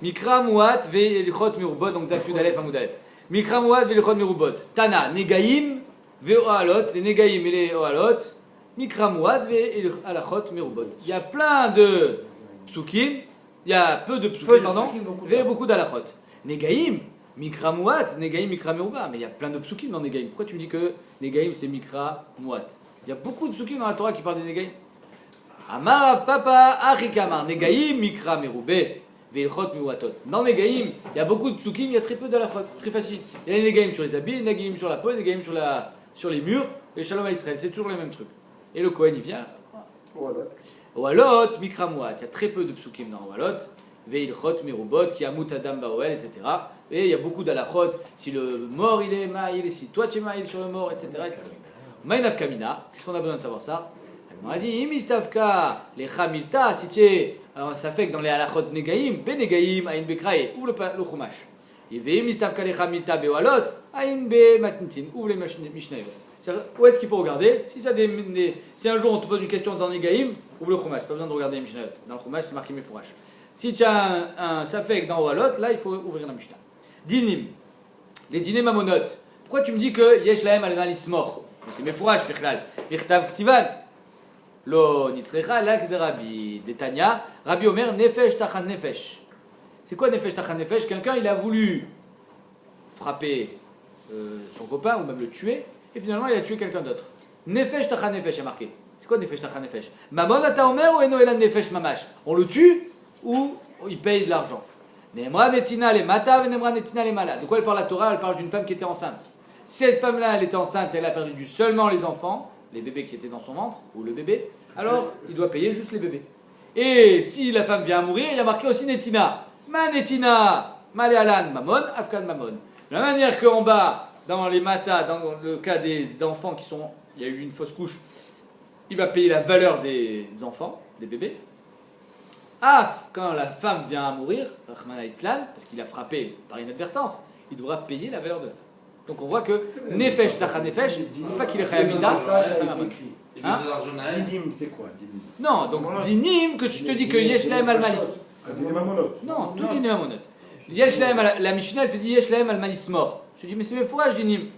Mikra Muat ve'elichot mirubot, donc Daf Yud Aleph Amud Aleph. Mikra Muat ve'elichot mirubot. Tana, Negaim ve'ohalot, les Negaim et les ohalot. Mikra Muat ve'elichot mirubot. Il y a plein de psukim, il y a peu de psukim, pardon, et beaucoup d'alachot. Negaim, Mikra Muat, Negaim, Mikra Meruba. Mais il y a plein de psukim dans Negaim. Pourquoi tu me dis que Negaim c'est Mikra Muat? Il y a beaucoup de psukim dans la Torah qui parlent des Negaim. Amar Papa Achikamar, Negaim, Mikra Merube, Veilchot Miwatot. Dans Negaim, il y a beaucoup de psukim, il y a très peu d'alachot. C'est très facile. Il y a les Negaim sur les habits, les Negaim sur la peau, les Negaim sur les murs, et Shalom à Israël. C'est toujours les mêmes trucs. Et le Kohen, il vient. Ohalot, Mikra Muat. Il y a très peu de psukim dans Ohalot. Veilchot Merubot, qui a Mutadam Baoel, etc. Et il y a beaucoup d'alachot. Si le mort il est maïl, si toi tu es maïl sur le mort, etc. Maïnaf Kamina, qu'est-ce qu'on a besoin de savoir ça? On a dit, Imistavka, les Chamilta, si tu es, ça fait que dans les halachot Negaim, Be Negaim, Aïn Bekrae, ouvre le Chumash. Et Imistavka, les Chamilta, Beohalot, Aïn Be Matnitin, ouvre les Mishnayot. Où est-ce qu'il faut regarder? Si un jour on te pose une question dans Negaim, ouvre le Chumash, pas besoin de regarder les Mishnayot. Dans le Chumash, c'est marqué Mefourash. Si tu as un Safek dans Ohalot, là il faut ouvrir la Mishnah. Dinim, les Dinim Mamonot. Pourquoi tu me dis que Yesh Lahem al Malismor? C'est Mefourash, Pichlal. Mirtav Ktivan. Lo nitzrecha lak de Rabbi Detanya, Rabbi Omer nefesh tachan nefesh. C'est quoi nefesh tachan nefesh? Quelqu'un il a voulu frapper son copain ou même le tuer et finalement il a tué quelqu'un d'autre. Nefesh tachan nefesh est marqué. C'est quoi nefesh tachan nefesh? Mamon ata Omer ou eno elan nefesh mamash? On le tue ou il paye de l'argent? Nemra netina le mata ve nemra netina le mala. De quoi elle parle la Torah? Elle parle d'une femme qui était enceinte. Cette femme-là elle était enceinte, elle a perdu seulement les enfants, les bébés qui étaient dans son ventre, ou le bébé, alors il doit payer juste les bébés. Et si la femme vient à mourir, il y a marqué aussi Netina. Ma Netina, Malealan Mamon, Afkan Mamon. De la manière qu'en bas, dans les matas, dans le cas des enfants qui sont, il y a eu une fausse couche, il va payer la valeur des enfants, des bébés. Af, quand la femme vient à mourir, Rahman Islan, parce qu'il a frappé par inadvertance, il devra payer la valeur de la femme. Donc on voit que Nefesh Tacha Nefesh, c'est pas qu'il est Khayamita. Hein? Dinim, c'est quoi Dinim? Non, donc Dinim, que tu te dis que Yesh Lahem al Malis. Dinim Amonot. Non, tout Dinim Amonot. Yesh Lahem, la Mishnah, elle te dit Yesh Lahem al Malis mort. Je te dis, mais c'est mes fourrages Dinim.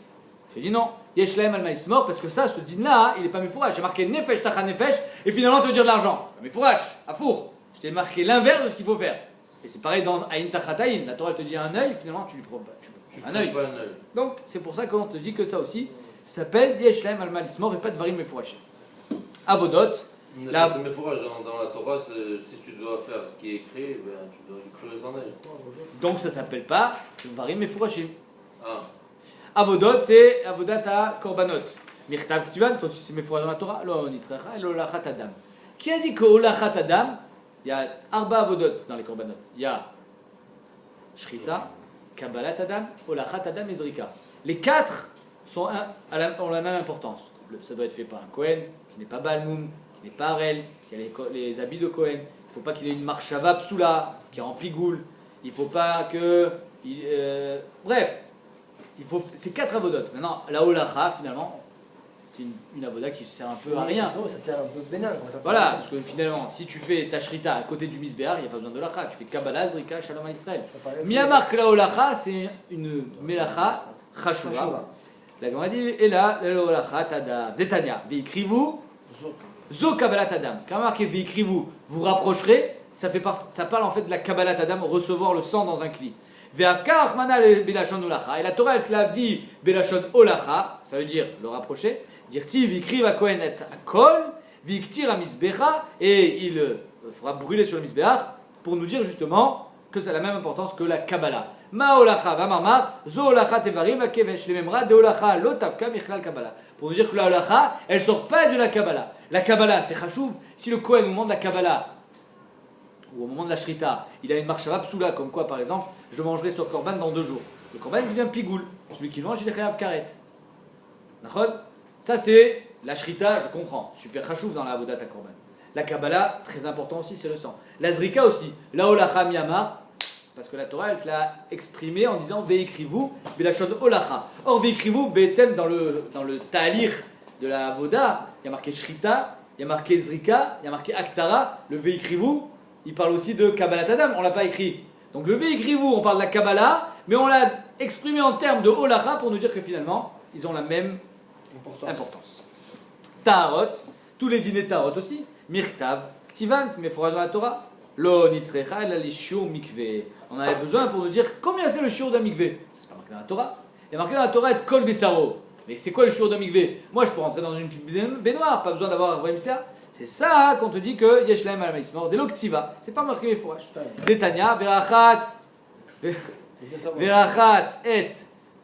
Je te dis non, Yesh Lahem al Malis mort, parce que ça, ce din là, il n'est pas mes fourrages. J'ai marqué Nefesh Tacha Nefesh, et finalement ça veut dire de l'argent. C'est pas mes fourrages, à four. Je t'ai marqué l'inverse de ce qu'il faut faire. Et c'est pareil dans Aïn Tachataïn. La Torah elle te dit un œil, finalement tu lui prends pas. Un œil. Donc c'est pour ça qu'on te dit que ça aussi s'appelle Yesh Lahem al Malis mort et pas de Varim Mefourachim. Avodot. Ça c'est Mefourach dans la Torah, si tu dois faire ce qui est écrit, ben, tu dois crever son œil. Donc ça s'appelle pas Varim Mefourachim. Ah. Avodot c'est Avodata Korbanot. Mirtav Ktivan, toi aussi c'est Mefourach dans la Torah. Lo Nitzrecha, Lo Lachat Adam. Qui a dit que Olachat Adam, il y a Arba Avodot dans les Korbanot. Il y a Shrita, Kabbalat Adam, Olachat Adam et Zrika. Les quatre ont la même importance. Ça doit être fait par un Kohen qui n'est pas Balmoum, qui n'est pas Harel, qui a les habits de Kohen. Il ne faut pas qu'il ait une marshava psoula, qui est en pigoule. Il ne faut pas que. Bref, c'est quatre avodotes. Maintenant, la Olacha, finalement, c'est une avoda qui sert un peu à rien. Ça sert un peu bénin. Voilà, parce que finalement, si tu fais ta shrita à côté du misbéar, il n'y a pas besoin de Olacha. Tu fais Kabbalah, Zrika, Shalom à Israël. Miyamar la Olacha, c'est une melacha chashuva. La Gemara dit, et là, l'Olacha Tadam, Detanya, Veikrivu, Zo Kabbalat Adam. Quand marqué Veikrivu, vous rapprocherez, ça parle en fait de la Kabbalat Adam, recevoir le sang dans un cli. Ve'avka Achmana Belashon Olacha. Et la Torah, elle te l'a dit Belashon Olacha, ça veut dire le rapprocher. Dire-ti, Vikriv a Kohen et Akol, Viktir a Misbecha, et il fera brûler sur le Misbéach, pour nous dire justement que ça a la même importance que la Kabbalah. Ma Olacha va marmar, Zo Olacha Tevarim la Kevesh, les memra de Olacha Lotavka Michlal Kabbalah. Pour nous dire que la Olacha, elle sort pas de la Kabbalah. La Kabbalah, c'est Chachouv. Si le Kohen, au moment de la Kabbalah, ou au moment de la Shrita, il a une marshava psoula, comme quoi par exemple, je mangerai sur Korban dans 2 jours. Le Korban il devient pigoul. Celui qui mange, il est Chayav Karet. D'accord? Ça c'est la Shrita, je comprends. Super Chachouv dans la Avodat à Korban. La Kabbalah, très important aussi, c'est le sang. La Zrika aussi. La Olacha Miyamar, parce que la Torah, elle te l'a exprimé en disant Veikrivu, Belashon Olacha. Or, Veikrivu, Be'etzem, dans le Ta'alir de la Avoda, il y a marqué Shrita, il y a marqué Zrika, il y a marqué Aktara. Le Veikrivu, il parle aussi de Kabbalat Adam, on ne l'a pas écrit. Donc le Veikrivu, on parle de la Kabbalah, mais on l'a exprimé en termes de Holacha pour nous dire que finalement, ils ont la même importance. Taharot, tous les dîners Taharot aussi, Mirtav, Ktivan, c'est mes fourrages dans la Torah. Lo nitzrecha ela lishur mikveh. On avait besoin pour nous dire combien c'est le shiur d'un mikveh. C'est pas marqué dans la Torah. Il y a marqué dans la Torah être kol besaro. Mais c'est quoi le shiur d'un mikveh? Moi je peux rentrer dans une baignoire, pas besoin d'avoir Abraham Sia. C'est ça qu'on te dit que yesh lahem al maïsmor de l'oktiva. C'est pas marqué mes fourrages. Detania verachat et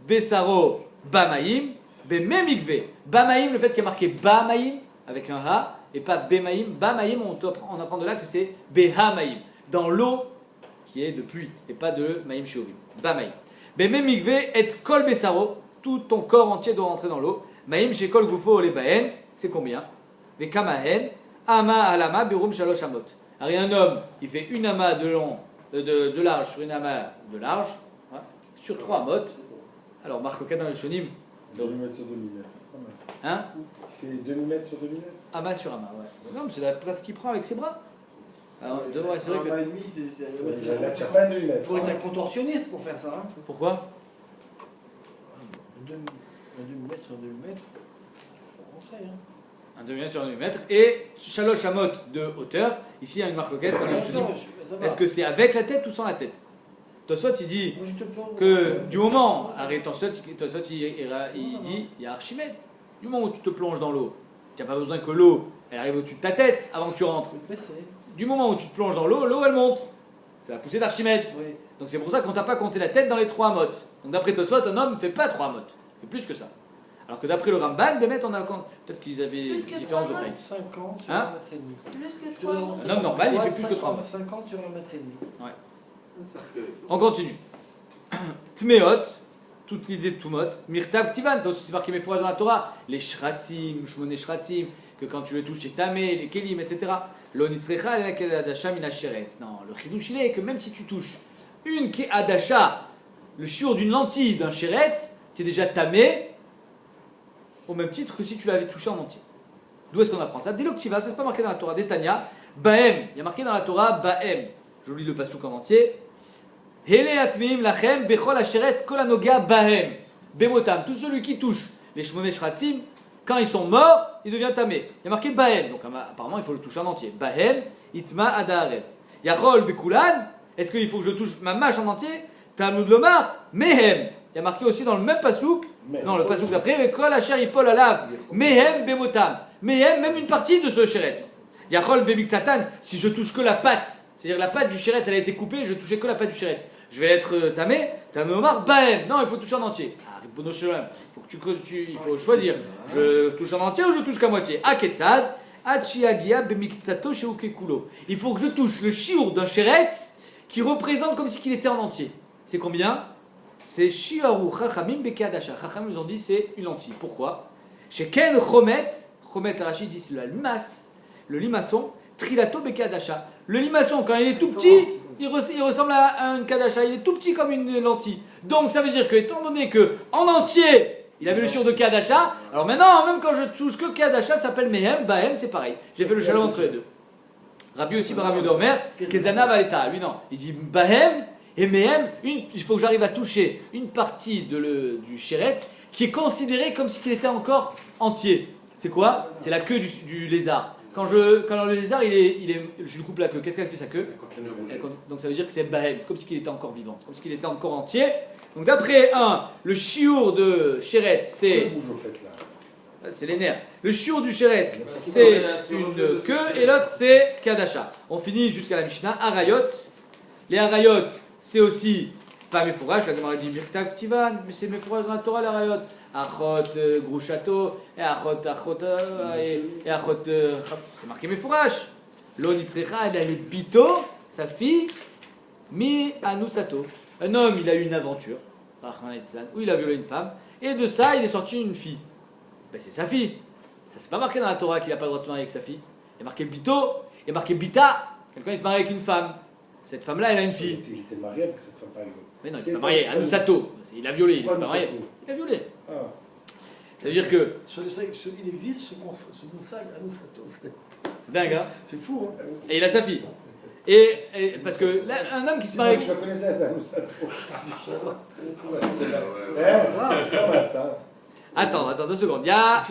besaro bamaim beme mikveh. Bamaim, le fait qu'il y a marqué bamaim avec un ha. Et pas Bemaïm. Bamaïm, on apprend de là que c'est Behamaïm, dans l'eau qui est de pluie, et pas de Maïm Shiovim. Bamaïm. Bemem Mikve et Kol Besaro, tout ton corps entier doit rentrer dans l'eau. Maïm chez Kol Gufo Olebaen, c'est combien? Vekamahen, Ama Alama, Birum Shalosh Amot. Alors il y a un homme, il fait une ama de large sur une ama de large, hein, sur 3 amot. Alors marque le cas dans le Shonim. 2 mm sur 2 mm, c'est pas mal. Hein? Il fait 2 mm sur 2 mm. Ama sur ama, ouais. Non, mais c'est la place qu'il prend avec ses bras. Alors, ouais, c'est vrai que... et demi, c'est Il n'attire pas 2 mm. Il faut être un contorsionniste pour faire ça. Hein. Pourquoi? 2 mm sur 2 mm, il faut rentrer. Hein. Un 2 mm sur 1 mm. Et Shalosh Amot de hauteur. Ici, il y a une marque loquette. Est-ce que c'est avec la tête ou sans la tête? Tosot, il dit que du moment... Arrête, Tosot, il dit, il y a Archimède. Du moment où tu te plonges dans l'eau, tu n'as pas besoin que l'eau, elle arrive au-dessus de ta tête avant que tu rentres. Du moment où tu te plonges dans l'eau, l'eau elle monte. C'est la poussée d'Archimède. Oui. Donc c'est pour ça qu'on ne t'a pas compté la tête dans les 3 amotes. Donc d'après Tosot, un homme ne fait pas 3 amotes. Il fait plus que ça. Alors que d'après le Ramban, Bémet, on a compte. Peut-être qu'ils avaient Plus une que différence de 3 taille. 50 sur Hein 1 m. Plus que 3 mètres. Un homme normal, il fait plus que 3 amotes. 50 sur 1 m. On continue. Tmeot, toute l'idée de Tumot, Mirtav Ktivan, ça aussi c'est marqué mes fois dans la Torah, les Shratzim, Shmoné Shratzim, que quand tu les touches, c'est Tamé, les Kelim, etc. Lo nitzrecha la Kedadasha min hasheretz. Non, le Chidush il est que même si tu touches une Kedadasha, le shiur d'une lentille d'un Sheretz, tu es déjà Tamé, au même titre que si tu l'avais touché en entier. D'où est-ce qu'on apprend ça? Dès l'Oktiva, ça c'est pas marqué dans la Torah, Détania, Bahem, il y a marqué dans la Torah, Bahem, je lis le pasouk en entier. Hele atmim lachem bechol asheret kol hanoga bahem bemotam. Tout celui qui touche les shmoné shratzim, quand ils sont morts, il devient tamé. Il y a marqué bahem, donc apparemment il faut le toucher en entier. Bahem itma adarev. Yachol bekulan. Est-ce qu'il faut que je touche ma mâche en entier? Talmud lomar mehem. Il y a marqué aussi dans le même pasouk, non le pasouk d'après, kol asher ipol alav mehem bemotam. Mehem, même une partie de ce sheretz. Yachol bemiktatan. Si je touche que la patte. C'est-à-dire la patte du chéret, elle a été coupée, je touchais que la patte du chéret. Je vais être tamé Omar, bahem. Non, il faut toucher en entier. Ah, Ribono Shalom, il faut choisir. Je touche en entier ou je touche qu'à moitié? Aketsad, Achiagia bemikzato sheukekulo. Il faut que je touche le shiur d'un chéret qui représente comme si qu'il était en entier. C'est combien? C'est shiaru chachamim bekeadasha. Chachamim nous ont dit c'est une lentille. Pourquoi? Chez Ken Chomet, Chomet Rachid dit c'est le limaçon. Trilato bekadasha. Le limaçon, quand il est tout petit, il ressemble à une kadasha. Il est tout petit comme une lentille. Donc ça veut dire que, étant donné que en entier, il avait le shiur de kadasha, alors maintenant, même quand je touche que kadasha, ça s'appelle mehem, bahem, c'est pareil. J'ai fait le shalom entre les deux. Rabbi aussi par Rabbi Dormer, Kezana Valeta. Lui non, il dit bahem et mehem. Il faut que j'arrive à toucher une partie du chéret qui est considérée comme si qu'il était encore entier. C'est quoi? C'est la queue du lézard. Quand le lézard, je lui coupe la queue, qu'est-ce qu'elle fait sa queue? Donc ça veut dire que c'est bahem, c'est comme si il était encore vivant, c'est comme si il était encore entier. Donc d'après le shiur de Sheretz, c'est... C'est les nerfs. Le shiur du Sheretz, c'est une queue et l'autre c'est Kadasha. On finit jusqu'à la Mishnah, Arayot. Les Arayot, c'est aussi pas mes fourrages, la Gemara dit Mirtav Ktivan, mais c'est mes fourrages dans la Torah, les Arayot. Achot Grouchato, et Achot, et Achot, c'est marqué mes fourrages. Lo nitzrecha, elle a les bito, sa fille, mi anusato. Un homme, il a eu une aventure, où il a violé une femme, et de ça, il est sorti une fille. Ben, c'est sa fille. Ça, c'est pas marqué dans la Torah qu'il n'a pas le droit de se marier avec sa fille. Il y a marqué bito, il y a marqué bita, quelqu'un il se marie avec une femme. Cette femme-là, elle a une fille. Il était marié avec cette femme, par exemple. Mais non, il s'est pas marié. Anusato. Il a violé. Il s'est pas marié. Il a violé. Ah. Ça veut dire que. Il existe ce moussag Anusato. C'est dingue, hein? C'est fou, hein? Et il a sa fille. Et parce que là, un homme qui se marie Tu la connaissais, ça, nous, ça trop. Ouais, c'est là. Ouais, Ouais, pas mal, ça. Attends, 2 secondes. Il y a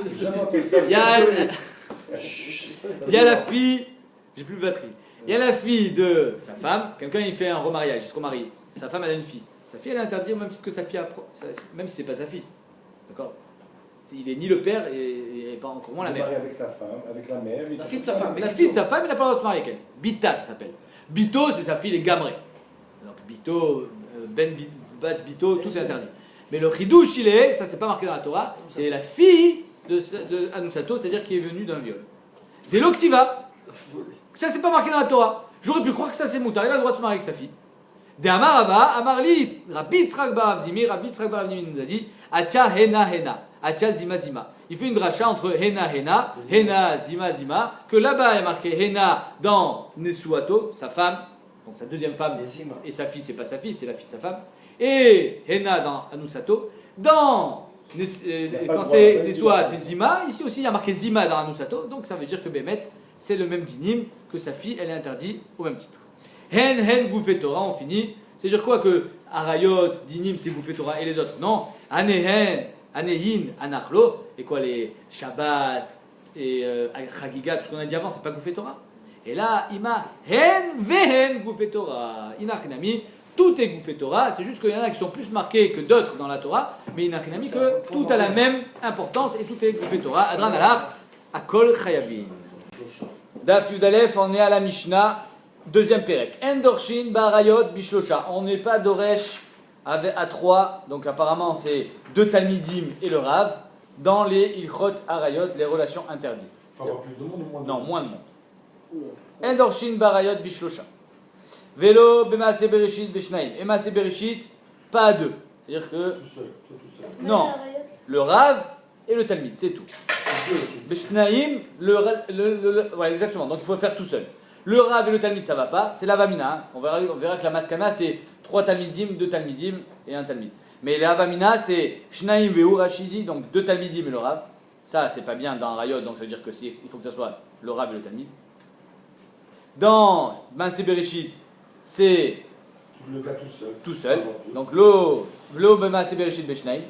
la fille, j'ai plus de batterie. Il y a la fille de sa femme, quelqu'un il fait un remariage, il se remarie. Sa femme elle a une fille. Sa fille elle est interdite au même titre que sa fille, même si c'est pas sa fille. D'accord? Il est ni le père et pas encore moins la Il est mère. marié avec sa femme, avec la mère. La fille de sa femme. La fille de sa femme, il n'a pas le droit de se marier avec elle. Bita, ça s'appelle. Bito, c'est sa fille, les Gamré. Donc Bito, Bat Bito, tout est interdit. Mais le Chidouche, il est, ça c'est pas marqué dans la Torah, c'est la fille de Anusato, c'est-à-dire qui est venue d'un viol. Des Loktiva, ça c'est pas marqué dans la Torah. J'aurais pu croire que ça c'est Moutar, il a le droit de se marier avec sa fille. De Amarava, Amarli, Rabbi Yitzhak bar Avdimi nous a dit, Atia Hena Hena, Atia Zima Zima. Il fait une dracha entre Hena Hena, Hena Zima Zima, que là-bas il est marqué Hena dans Nesuato, sa femme, donc sa deuxième femme, et sa fille c'est pas sa fille, c'est la fille de sa femme, et Hena dans Anusato, quand c'est Nesua c'est Zima, ici aussi il y a marqué Zima dans Anusato, donc ça veut dire que Bémet c'est le même dinim que sa fille, elle est interdite au même titre. Hen Goufet Torah, on finit. C'est-à-dire quoi que Arayot, Dinim, c'est Goufet Torah et les autres? Non. Anehen, Anehin, Anachlo, et quoi les Shabbat et Chagiga, tout ce qu'on a dit avant, c'est pas Goufet Torah. Et là, Ima, Hen, Vehen, Goufet Torah. Inachinami, tout est Goufet Torah, c'est juste qu'il y en a qui sont plus marqués que d'autres dans la Torah, mais Inachinami que tout a la même importance et tout est Goufet Torah. Adran Alach, Akol Chayabin. Daf Yudalef, on est à la Mishnah. Deuxième Pérec. Endorshin Barayot Bishlosha. On n'est pas d'Oresh à 3, donc apparemment c'est 2 Talmidim et le Rav, dans les Ilchot Arayot, les relations interdites. Il faut avoir plus de monde ou moins de monde? Non, moins de monde. Endorshin Barayot Bishlosha. Vélo Bemaase Bereshit Beshnaim. Et Maase Bereshit, pas à 2. C'est-à-dire que. Tout seul, toi tout seul. Non, le Rav et le Talmid, c'est tout. C'est deux, tu dis. Beshnaim, ouais, exactement, donc il faut le faire tout seul. Le Rav et le Talmid, ça va pas, c'est la Vamina. Hein. On verra que la Maskana, c'est 3 Talmidim, 2 Talmidim et 1 Talmid. Mais la Vamina, c'est Shnaim Veu Rashidi, donc 2 Talmidim et le Rav. Ça, c'est pas bien dans un Rayot, donc ça veut dire que il faut que ça soit le Rav et le Talmid. Dans Maaseh Bereshit, c'est Le gars tout seul. tout seul. Donc Lo Bemaaseh Bereshit Beshnaim.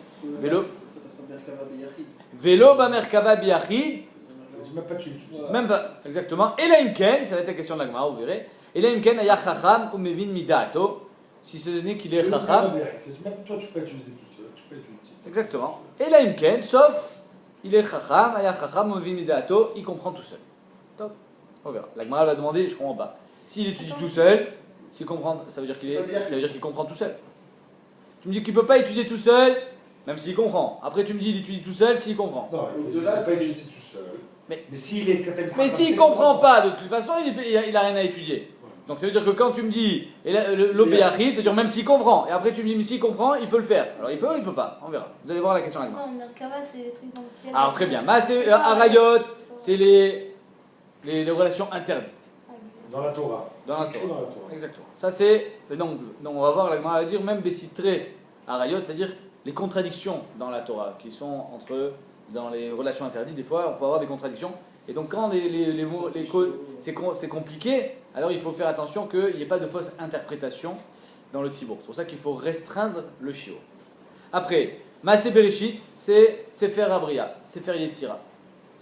Vélo Bamerkava Biachid. Ça veut dire même pas tu étudies. Même pas, exactement. Et la Imken, ça va être la question de la Gemara, vous verrez. Et la Imken, aya chacham ou mevin midato. Si c'est donné qu'il est chacham. Même toi, tu peux utiliser tout seul. Tu peux utiliser. Exactement. Et la Imken, sauf, il est chacham, aya chacham ou mevin midato, il comprend tout seul. Top. On verra. La Gemara va demander, je comprends pas. S'il étudie tout seul, s'il comprend, ça veut dire qu'il comprend tout seul. Tu me dis qu'il peut pas étudier tout seul, même s'il comprend. Après, tu me dis, il étudie tout seul, s'il comprend. Non, il peut pas utiliser tout seul. Mais s'il comprend pas, de toute façon, il a rien à étudier. Donc ça veut dire que quand tu me dis l'obéachid, c'est-à-dire même s'il comprend, et après tu me dis mais s'il comprend, il peut le faire. Alors il peut ou il peut pas, on verra. Vous allez voir la question avec moi. Non, Merkava, c'est les trucs dans le ciel. Alors très bien, Arayot, c'est les relations interdites. Dans la Torah. Dans la Écrit Torah. dans la Torah. Exactement. Ça c'est, donc on va voir, la Gemara va dire même Bessitré Arayot, c'est-à-dire les contradictions dans la Torah, qui sont dans les relations interdites, des fois on peut avoir des contradictions. Et donc quand les mots, c'est compliqué, alors il faut faire attention qu'il n'y ait pas de fausse interprétation dans le tzibour. C'est pour ça qu'il faut restreindre le shiur. Après, Maaseh Bereshit, c'est Sefer Abria, Sefer Yetzira.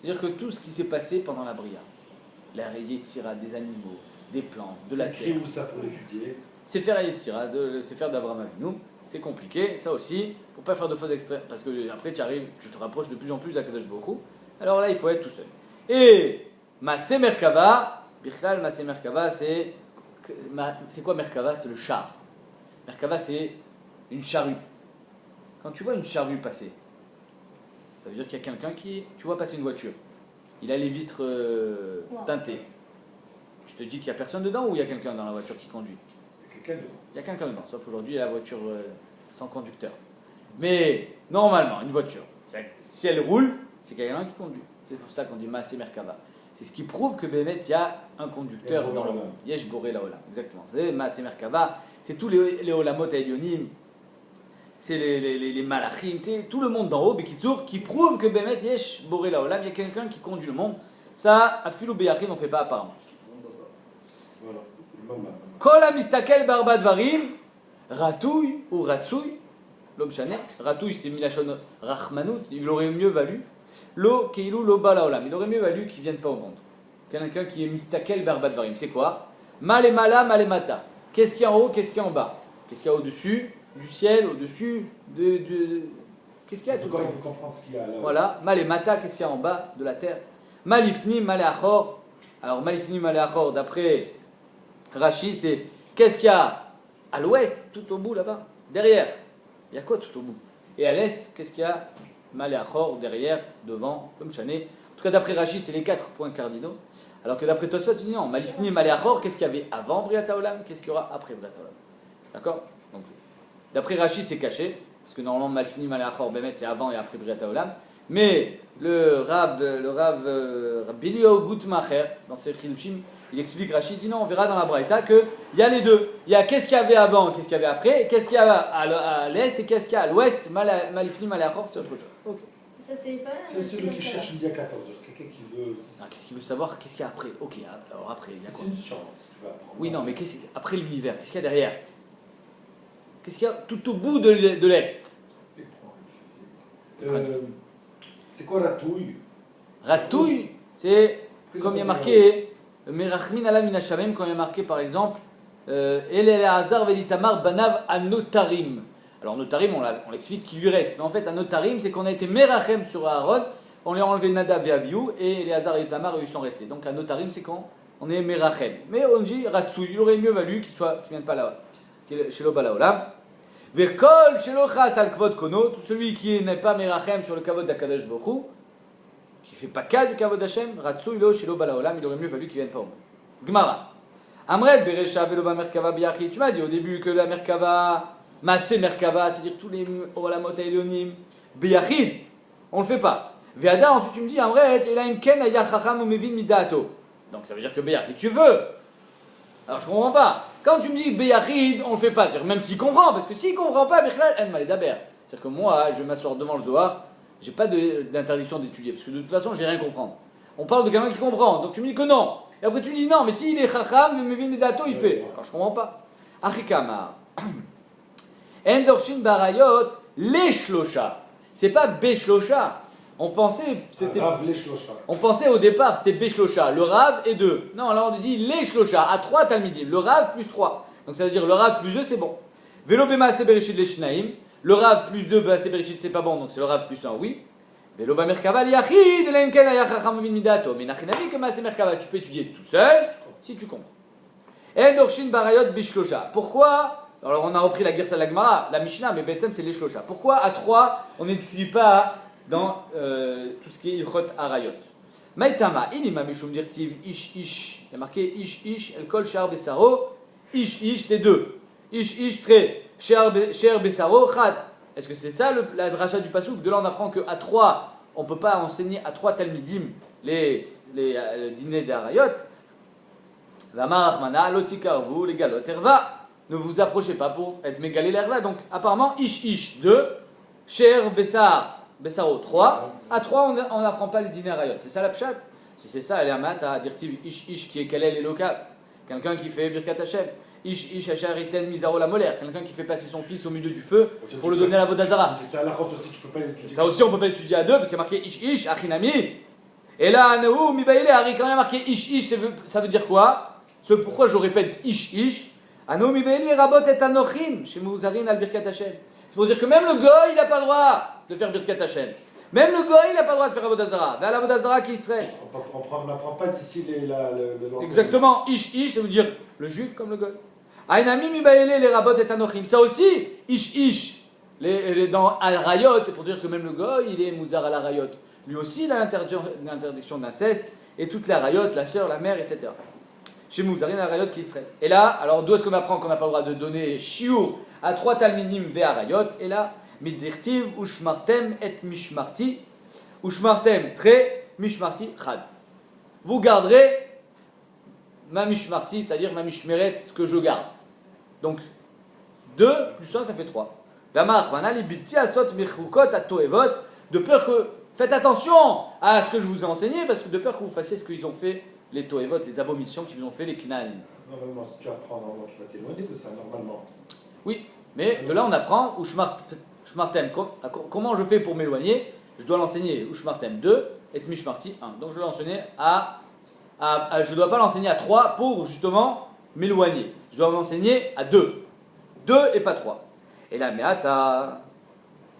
C'est-à-dire que tout ce qui s'est passé pendant la Bria, la Yetzira, des animaux, des plantes, de la C'est terre. écrit où ça pour l'étudier? Sefer Yetzira, le Sefer d'Abraham Avinu, c'est compliqué, ça aussi, il ne faut pas faire de fausses extraits, parce que après tu te rapproches de plus en plus d'Akadosh Baruch Hu. Alors là, il faut être tout seul. Et Maaseh Merkava, Birchal, Maaseh Merkava, c'est quoi Merkava? C'est le char. Merkava, c'est une charrue. Quand tu vois une charrue passer, ça veut dire qu'il y a quelqu'un qui... Tu vois passer une voiture, il a les vitres teintées. Tu te dis qu'il n'y a personne dedans ou il y a quelqu'un dans la voiture qui conduit? Il y a quelqu'un dedans, sauf aujourd'hui il y a la voiture sans conducteur. Mais normalement, une voiture, si elle roule, c'est quelqu'un qui conduit. C'est pour ça qu'on dit Maaseh Merkava. C'est ce qui prouve que Bémet, il y a un conducteur dans le monde. Yesh Boré la Olam, exactement. C'est Maaseh Merkava, c'est tous les Olamot Elyonim, c'est les Malachim, c'est tout le monde d'en haut, Bekitsour, qui prouve que Bémet, Yesh Boré la Olam, il y a quelqu'un qui conduit le monde. Ça, à Philo Béachim, on ne fait pas apparemment. Voilà. Kol hamistakel barba dvarim, ratouille ou ratsouille, l'homme chané, ratouille c'est milachon rachmanout, il aurait mieux valu, lo keilou lo balaolam, il aurait mieux valu qu'il ne vienne pas au monde. Quelqu'un qui est mistakel barba dvarim, c'est quoi? Mal et mala, mal et mata. Qu'est-ce qu'il y a en haut, qu'est-ce qu'il y a en bas? Qu'est-ce qu'il y a au-dessus du ciel, au-dessus de... Qu'est-ce qu'il y a tout le temps? Il faut comprendre ce qu'il y a là. Voilà, mal et mata, qu'est-ce qu'il y a en bas de la terre? Malifni, mal et achor. Alors, malifni, mal et achor, d'après Rashi, c'est qu'est-ce qu'il y a à l'ouest, tout au bout là-bas? Derrière, il y a quoi tout au bout? Et à l'est, qu'est-ce qu'il y a? Mal et achor, derrière, devant, comme chané. En tout cas, d'après Rashi, c'est les 4 points cardinaux. Alors que d'après Tosfot, il dit non, malifni, mal et achor, qu'est-ce qu'il y avait avant Briat Haolam? Qu'est-ce qu'il y aura après Briat Haolam? D'accord? Donc, d'après Rashi, c'est caché. Parce que normalement, Malfini, Malachor, Bémet, c'est avant et après Briat Haolam. Mais le Rav Bilio Gutmacher, dans ses Chidushim, il explique, Rashi dit non, on verra dans la Braïta qu'il y a les deux. Il y a qu'est-ce qu'il y avait avant, qu'est-ce qu'il y avait après, et qu'est-ce qu'il y a à l'est et qu'est-ce qu'il y a à l'ouest. Malifini, Malachor, c'est autre chose. Okay. Ça, c'est pas. C'est celui qui cherche midi à 14h. Quelqu'un qui veut. Qu'est-ce qu'il veut savoir? Qu'est-ce qu'il y a après? Ok, alors après, il y a quoi? C'est une science, tu vas apprendre. Oui, non, mais après l'univers, qu'est-ce qu'il y a derrière? Qu'est-ce qu'il y a tout au bout de l'Est? C'est quoi ratouille? Ratouille, c'est comme il y a marqué Merachmin ala minashamem, quand il y a marqué par exemple El Eleazar velitamar banav anotarim. Alors notarim, on l'explique qu'il lui reste. Mais en fait, anotarim, c'est qu'on a été merachem sur Aaron, on lui a enlevé Nadav et Avihu, et Eleazar et Itamar, eux, ils sont restés. Donc anotarim, c'est quand on est merachem. Mais on dit ratsouille, il aurait mieux valu qu'il ne vienne pas là, chez l'Obalaolam. Verkol shelo chas al kvod kono, tout celui qui n'est pas merachem sur le kavod d'Akadosh Baruch Hu, qui fait pas cas du kavod d'Hashem, ratsouille lo shelo balaolam, il aurait mieux valu qu'il vienne pas au monde. Gemara. Amred beresha velo ba merkava biachid. Tu m'as dit au début que la merkava, massé merkava, c'est-à-dire tous les olamot elyonim, biachid, on le fait pas. Veada, ensuite tu me dis Amred, elaim ken aya chacham umevin midato. Donc ça veut dire que biachid tu veux. Alors je comprends pas. Quand tu me dis Beyachid, on le fait pas. C'est-à-dire même s'il comprend, parce que s'il comprend pas, Bichlal, en mal daber. C'est-à-dire que moi, je vais m'asseoir devant le Zohar, j'ai pas d'interdiction d'étudier, parce que de toute façon, j'ai rien à comprendre. On parle de quelqu'un qui comprend, donc tu me dis que non. Et après tu me dis non, mais s'il est chacham, mevin midato, il fait. Alors je comprends pas. Achikamar. Endorshin barayot, les shlosha. C'est pas beshlosha. On pensait, c'était. On pensait au départ, c'était Beshlosha, le Rav et 2. Non, là on dit les Shlosha, à 3 Talmidim, le Rav plus 3. Donc ça veut dire le Rav plus 2, c'est bon. Velo Bema Seberishit les Shnaim, le Rav plus 2, Seberishit c'est pas bon, donc c'est le Rav plus 1, oui. Velo Ba Merkava Liachid, Lemken Ayachacham Midato. Mais Nachinami, que Maase Merkava, tu peux étudier tout seul, si tu comprends. Endorshin Barayot Beshlosha. Pourquoi? Alors on a repris la Gersa Lagmara, la Mishnah, mais Betsem c'est les Shlosha. Pourquoi à 3 on n'étudie pas dans tout ce qui est Ilchot Arayot? Maïtama, inima mishum dirtiv ish ish. Il y a marqué ish ish, el kol shar besaro. Ish ish, c'est 2. Ish ish, trait. Shar besaro, chad. Est-ce que c'est ça la dracha du pasouk? De là on apprend qu'à 3, on ne peut pas enseigner à 3 talmidim les dîners d'Arayot. Vama rachmana, lotikarvu, les galot erva. Ne vous approchez pas pour être mégalé l'erva. Donc apparemment, ish ish, 2. Shar besar. Bessaro 3, à 3 on n'apprend pas les dîners Arayot. C'est ça la pshat? Si c'est ça, elle est à mat à dire ish ish qui est kalel et local. Quelqu'un qui fait Birkat Hashem. Ish ish achar iten mizaro la molaire. Quelqu'un qui fait passer son fils au milieu du feu pour le donner à la Vodazara. C'est à la route aussi, tu peux pas l'étudier. Ça aussi on peut pas l'étudier à 2 parce qu'il y a marqué ish ish, achinami. Et là, anaou mibaïle, quand il y a marqué ish ish, ça veut dire quoi? Ce pourquoi je répète ish ish. Anaou mibaïle rabot et anochim. Chez Mouzarin al Birkat Hashem. C'est pour dire que même le goy, il n'a pas le droit de faire Birkat Hashem. Même le goy, il n'a pas le droit de faire Avodazara. Vers l'Avodazara qui serait. On n'apprend pas d'ici l'enseignement. Exactement. Ish ish, ça veut dire le juif comme le goy. Aïnami mibaïle les rabot et anochim. Ça aussi, ish ish. Dans Al-Rayot, c'est pour dire que même le goy, il est mouzar à la Rayot. Lui aussi, il a l'interdiction d'inceste. Et toute la Rayot, la sœur, la mère, etc. Chez Mouzarin al-Rayot qui serait. Et là, alors d'où est-ce qu'on apprend qu'on n'a pas le droit de donner shiur à 3 talmidim be'arayot? Et là, midirtiv ushmartem et mishmarti. Ushmartem, très, mishmarti, chad. Vous garderez ma mishmarti, c'est-à-dire ma mishmeret, ce que je garde. Donc, 2 plus 1, ça fait 3. Damar, manali bilti asot mechukot atoevot. De peur que. Faites attention à ce que je vous ai enseigné, parce que de peur que vous fassiez ce qu'ils ont fait les toévotes, les abominations qu'ils ont fait les Canaanim. Normalement, si tu apprends, normalement, tu vas t'éloigner de ça, normalement. Oui, mais de là on apprend Ushmartem. Comment je fais pour m'éloigner? Je dois l'enseigner Ushmartem 2 et Mishmarti 1. Donc je dois l'enseigner je ne dois pas l'enseigner à 3 pour justement m'éloigner. Je dois l'enseigner à 2. 2 et pas 3. Et là, Meata,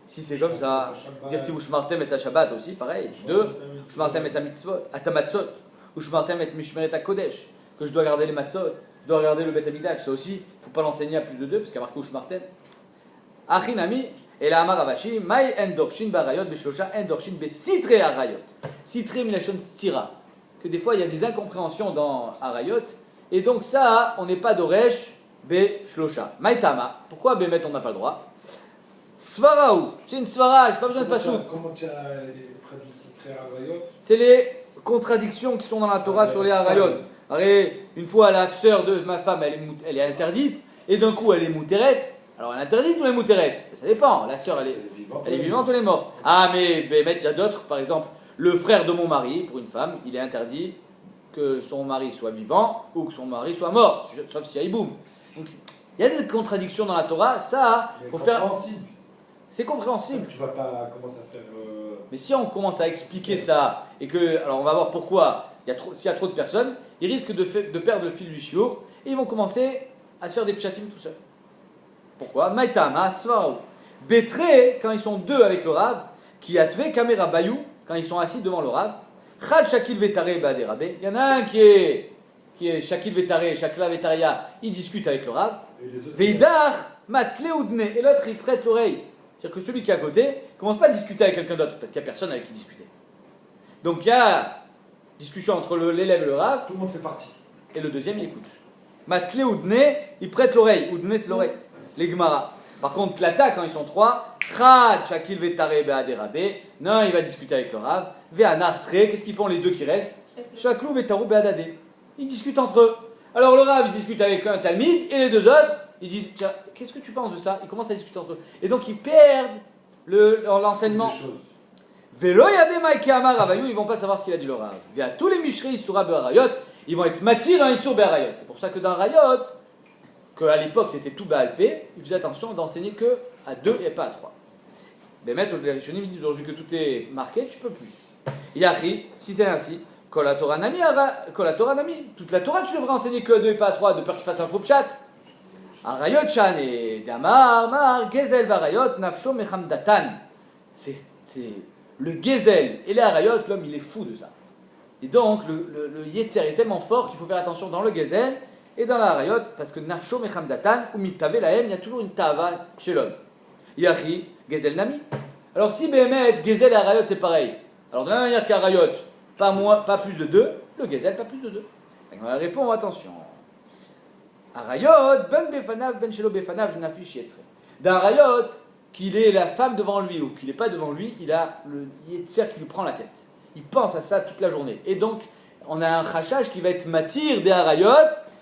si c'est comme ça, dire Ushmartem et Shabbat aussi, pareil. 2, Ushmartem et mitzvot, à matzot, Ushmartem et Mishmeret à Kodesh, que je dois garder les matzot, je dois regarder le Bet Amikdash. Ça aussi, il ne faut pas l'enseigner à plus de 2 parce qu'il y a marqué Ushmartem. Achinami. Et la Amar Ravashi, Mai endorshin barayot beshlosha endorshin besitre arayot. Sitre milachon stira. Que des fois il y a des incompréhensions dans arayot. Et donc ça, on n'est pas d'oresh beshlosha. Maitama. Pourquoi bemet on n'a pas le droit? Svaraou. C'est une svara, j'ai pas besoin de pasouk. Comment tu as traduit citré arayot? C'est les contradictions qui sont dans la Torah sur les arayot. Une fois la sœur de ma femme, elle est interdite. Et d'un coup elle est moutérette. Alors elle interdit tous les moutérètes, ça dépend, la sœur elle est vivante ou elle est morte. Ah mais il y a d'autres, par exemple, le frère de mon mari, pour une femme, il est interdit que son mari soit vivant ou que son mari soit mort, sauf si y a Iboum. Donc il y a des contradictions dans la Torah, ça, pour faire... C'est compréhensible. Tu vas pas commencer à faire... Mais si on commence à expliquer ça, et que, alors on va voir pourquoi, s'il y a trop de personnes, ils risquent de perdre le fil du chiour, et ils vont commencer à se faire des pshatim tout seuls. Pourquoi? Maïtama, Svarou. Bétré, quand ils sont deux avec le Rav, qui a tué Kamera Bayou, quand ils sont assis devant le Rav, Chad Shakil Vetare Baderabé, il y en a un qui est Shakil Vetare, Shakla Vetaria, il discute avec le Rav, Veidar, Matzle Oudne, et l'autre il prête l'oreille. C'est-à-dire que celui qui est à côté ne commence pas à discuter avec quelqu'un d'autre, parce qu'il n'y a personne avec qui discuter. Donc il y a discussion entre l'élève et le Rav, tout le monde fait partie. Et le deuxième il écoute. Matzle Oudne, il prête l'oreille, Oudne c'est l'oreille. Les Gemara. Par contre, Tlata, quand ils sont trois, Chad, Shakil, Vetare, Beaderabé, non, il va discuter avec le Rav. Ve'anartre, qu'est-ce qu'ils font les deux qui restent? Shaklou, Vetaru, Beadadé. Ils discutent entre eux. Alors le Rav, il discute avec un Talmid, et les deux autres, ils disent, tiens, qu'est-ce que tu penses de ça? Ils commencent à discuter entre eux. Et donc ils perdent l'enseignement. Velo Yade Maïke Amar Ravayu, ils vont pas savoir ce qu'il a dit le Rav. Vea tous les Mishrei Isura Be'arayot, ils vont être matir un Isur Be'arayot. C'est pour ça que dans Rayot, qu'à l'époque c'était tout Baalpé, il faisait attention d'enseigner que à 2 et pas à 3. Mais maître, les Rishonim ils disent aujourd'hui que tout est marqué, tu peux plus. Yachi, si c'est ainsi, Kol Torah Nami, toute la Torah tu devrais enseigner que à 2 et pas à 3, de peur qu'il fasse un faux pshat. Arayot Shan et Damar, Mar, Gezel Varayot, Nafsho Mechamdatan. C'est le Gezel et les Arayot, l'homme il est fou de ça. Et donc le Yetzer est tellement fort qu'il faut faire attention dans le Gezel. Et dans la Harayot, parce que Nafsho Mechamdatan, ou Mittave la il y a toujours une Tava chez l'homme. Yachi, Gezel Nami. Alors si Behemet, Gezel et Harayot c'est pareil. Alors de la même manière qu'Harayot, pas plus de 2, le Gezel pas plus de 2. On va répondre, attention. Harayot, Ben Befanav, Ben Shelo Befanav, Nafish Yetzre. Dans Harayot, qu'il ait la femme devant lui ou qu'il n'est pas devant lui, il a le Yetzer qui lui prend la tête. Il pense à ça toute la journée. Et donc, on a un chachage qui va être matir des Harayot,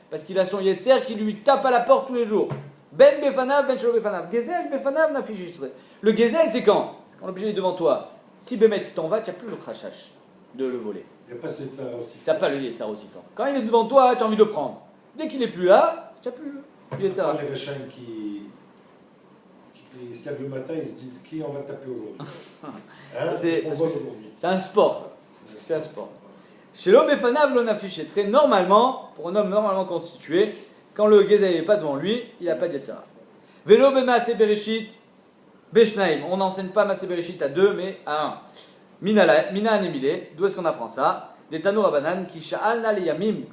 parce qu'il a son Yetzer qui lui tape à la porte tous les jours. Ben Befanav, Ben Shelo Befanav. Gezel, Befanav, Nafish Yetzre. Le Gezel, c'est quand? C'est quand l'objet est devant toi. Si Bémet, tu t'en vas, tu n'as plus le chachage de le voler. Il n'y a pas ce Yetzer aussi fort. Ça n'a pas le Yetzer aussi fort. Quand il est devant toi, tu as envie de le prendre. Dès qu'il n'est plus là, tu n'as plus le Yetzer. Les Rechaim qui se lèvent le matin, ils se disent qui on va taper aujourd'hui. C'est un sport. C'est un sport. Chez l'homme Befanav, l'on affiche très normalement, pour un homme normalement constitué, quand le Gezel n'est pas devant lui, il n'a pas de Yetzera. Vélo Bemaase Bereshit, Beshnaim. On n'enseigne pas Maase Bereshit à 2, mais à 1. Mina Anemile, d'où est-ce qu'on apprend ça? Des Tano Rabanan, qui sha'alna le yamim,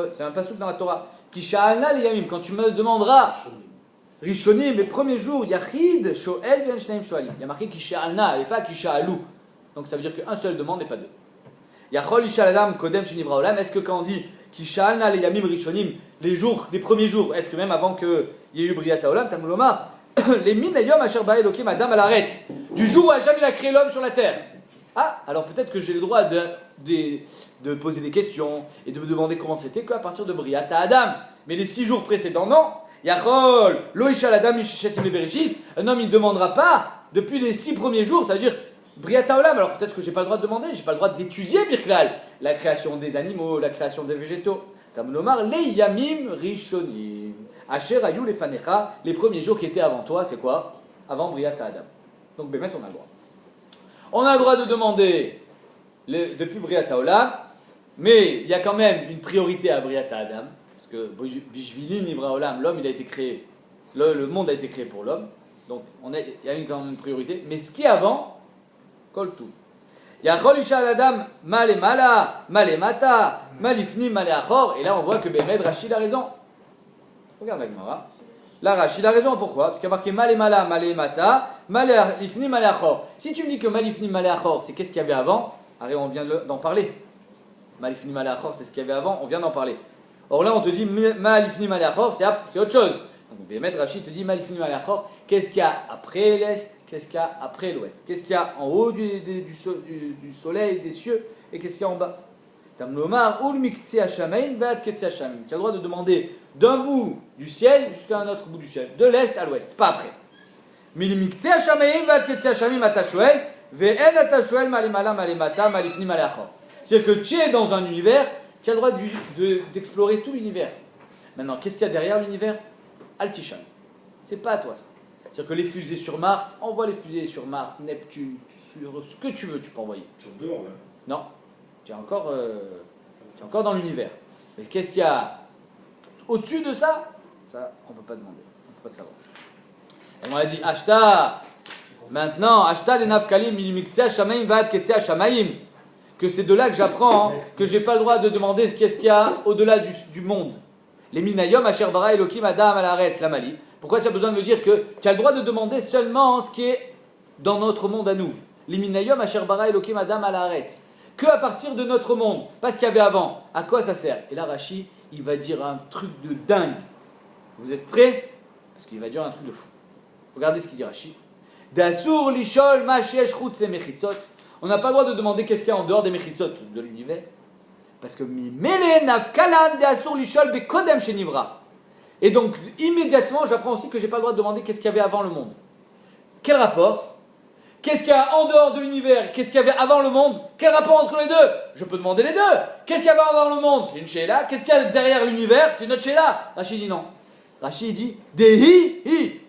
c'est un passouk dans la Torah, qui sha'alna le yamim, quand tu me demanderas, Rishonim, les premiers jours, Yachid, Shoel, Ven Shnaim Shoalim. Il y a marqué qui sha'alna et pas qui sha'alou. Donc ça veut dire qu'un seul demande et pas deux. Yachol Ishaladam Kodem Shinivra Olam, est-ce que quand on dit qui sha'alna le yamim Rishonim, les jours, les premiers jours, est-ce que même avant qu'il y ait eu Briata Olam, Talmud Lomar, les minayom asher ba'a Elokim Adam al Haaretz, du jour où Hachem il a créé l'homme sur la terre. Ah, alors peut-être que j'ai le droit de poser des questions et de me demander comment c'était qu'à partir de Briata Adam. Mais les 6 jours précédents, non. Yachol, lo ishal Adam isheshet me bereshit. Un homme il ne demandera pas depuis les 6 premiers jours, ça veut dire Briata Olam, alors peut-être que j'ai pas le droit de demander, j'ai pas le droit d'étudier Birklal, la création des animaux, la création des végétaux. Tamnomar, les Yamim Rishonim. Asher Ayou les Fanecha, les premiers jours qui étaient avant toi, c'est quoi? Avant Briata Adam. Donc Bémet, on a le droit. On a le droit de demander depuis Briata Olam, mais il y a quand même une priorité à Briata Adam, parce que Bishvili Nivra Olam, l'homme il a été créé, le monde a été créé pour l'homme, donc il y a quand même une priorité, mais ce qui est avant, Kol tout. Yachol Ishal Adam, Male Mala, Male Mata, Malifni, Male Achor, et là on voit que Bémed, Rachid a raison. Regarde la Gemara. Là, Rachid a raison, pourquoi? Parce qu'il y a marqué Male Mala, Male Mata, Malifni, Male Achor. Si tu me dis que Malifni, Male Achor, c'est qu'est-ce qu'il y avait avant, allez, on vient d'en parler. Malifni, Male Achor, c'est ce qu'il y avait avant, on vient d'en parler. Or là, on te dit Malifni, Male Achor, c'est autre chose. Donc, Bémed, Rachid te dit Malifni, Male Achor, qu'est-ce qu'il y a après l'Est? Qu'est-ce qu'il y a après l'ouest? Qu'est-ce qu'il y a en haut du soleil, des cieux, et qu'est-ce qu'il y a en bas? Tamlomar, ul miktsi hashamein, vad ketsi hashamein. Tu as le droit de demander d'un bout du ciel jusqu'à un autre bout du ciel, de l'est à l'ouest, pas après. Mil miktsi hashamein, vad ketsi hashamein, atashuel, ve'en atashuel, malimala, malimata, malifni, malachor. C'est-à-dire que tu es dans un univers, tu as le droit d'explorer tout l'univers. Maintenant, qu'est-ce qu'il y a derrière l'univers? Altishan. C'est pas à toi ça. C'est-à-dire que les fusées sur Mars, envoie les fusées sur Mars, Neptune, sur ce que tu veux, tu peux envoyer. Sur dehors, là. Non, tu es encore dans l'univers. Mais qu'est-ce qu'il y a au-dessus de ça? Ça, on ne peut pas demander, on ne peut pas savoir. Et on a dit, Ashta, maintenant, Ashta des Nafkalim, Milimiktsea Shamaim, Vad Ketsea Shamaim, que c'est de là que j'apprends que je n'ai pas le droit de demander qu'est-ce qu'il y a au-delà du monde. Les Minayom, Asher Bara, Elokim, Adam, Alaretz, Lamali. Pourquoi tu as besoin de me dire que tu as le droit de demander seulement ce qui est dans notre monde à nous? Liminayom, Asher Bara, Elokim, Adam, Alaretz. Que à partir de notre monde, pas ce qu'il y avait avant. À quoi ça sert? Et là, Rashi, il va dire un truc de dingue. Vous êtes prêts? Parce qu'il va dire un truc de fou. Regardez ce qu'il dit Rashi. Dasur, Lishol, Mashesh, Chutz, les Mechitzot. On n'a pas le droit de demander qu'est-ce qu'il y a en dehors des Mechitzot de l'univers. Parce que Mimele, Nafkalan, Dasur, Lishol, Bekodem, Shenivra. Et donc, immédiatement, j'apprends aussi que je n'ai pas le droit de demander qu'est-ce qu'il y avait avant le monde. Quel rapport? Qu'est-ce qu'il y a en dehors de l'univers? Qu'est-ce qu'il y avait avant le monde? Quel rapport entre les deux? Je peux demander les deux. Qu'est-ce qu'il y avait avant le monde? C'est une Sheila. Qu'est-ce qu'il y a derrière l'univers? C'est une autre Sheila. Rachid dit non. Rachid dit Dehi, hi.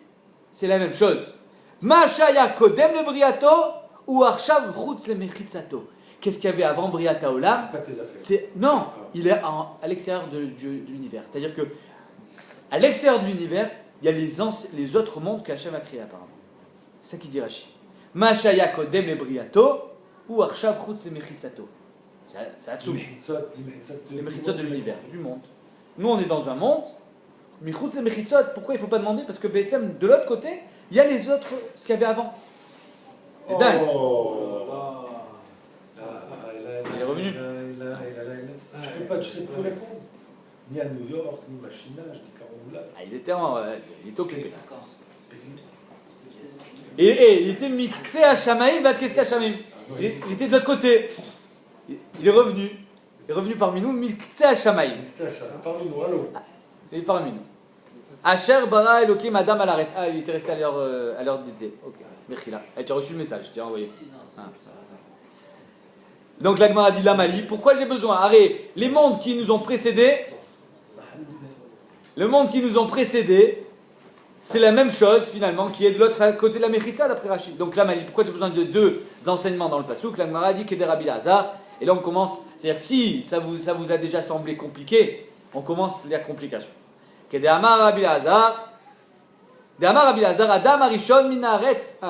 C'est la même chose. Mashaya kodem le briato ou arshav chutz le mechitzato. Qu'est-ce qu'il y avait avant Briata Olam? C'est pas tes affaires. Non, il est à l'extérieur de l'univers. C'est-à-dire que à l'extérieur de l'univers, il y a les autres mondes qu'Hachem a créés apparemment. C'est ça qu'il dit Rashi. Mashaya kodem le briato ou arshav chutz le mechitzato. C'est Hatsumi. Les mechitzot de l'univers, du monde. Nous on est dans un monde, mais chutz le mechitzot, pourquoi il ne faut pas demander? Parce que de l'autre côté, il y a les autres, ce qu'il y avait avant. C'est dingue. Il est revenu. Tu sais pas répondre. Ni à New York, ni Machina, je dis Karoula. Il était occupé. Et il était Miktse Hashamaim, Vadketse Hashamaim. Il était de l'autre côté. Il est revenu. Il est revenu parmi nous, Miktse Hashamaim. Parmi nous, allô. Il est parmi nous. Asher bara Elokim Adam Alaretz. Ah, il était resté à l'heure d'été. Ok. Mechila. Tu as reçu le message, tu as envoyé. Ah. Donc l'Agmara dit Lamali. Pourquoi j'ai besoin? Arrête, les mondes qui nous ont précédés. Le monde qui nous ont précédés, c'est la même chose finalement qui est de l'autre côté de la Mechitza d'après Rachid. Donc Lamali, pourquoi j'ai besoin de deux enseignements dans le Passouk? L'Agmara dit Keder Rabbi Lazar. Et là on commence, c'est-à-dire si ça vous a déjà semblé compliqué, on commence la complication. Keder Amar Rabbi Lazar. De Amar Rabbi Lazar, Adam Arishon Minaretz.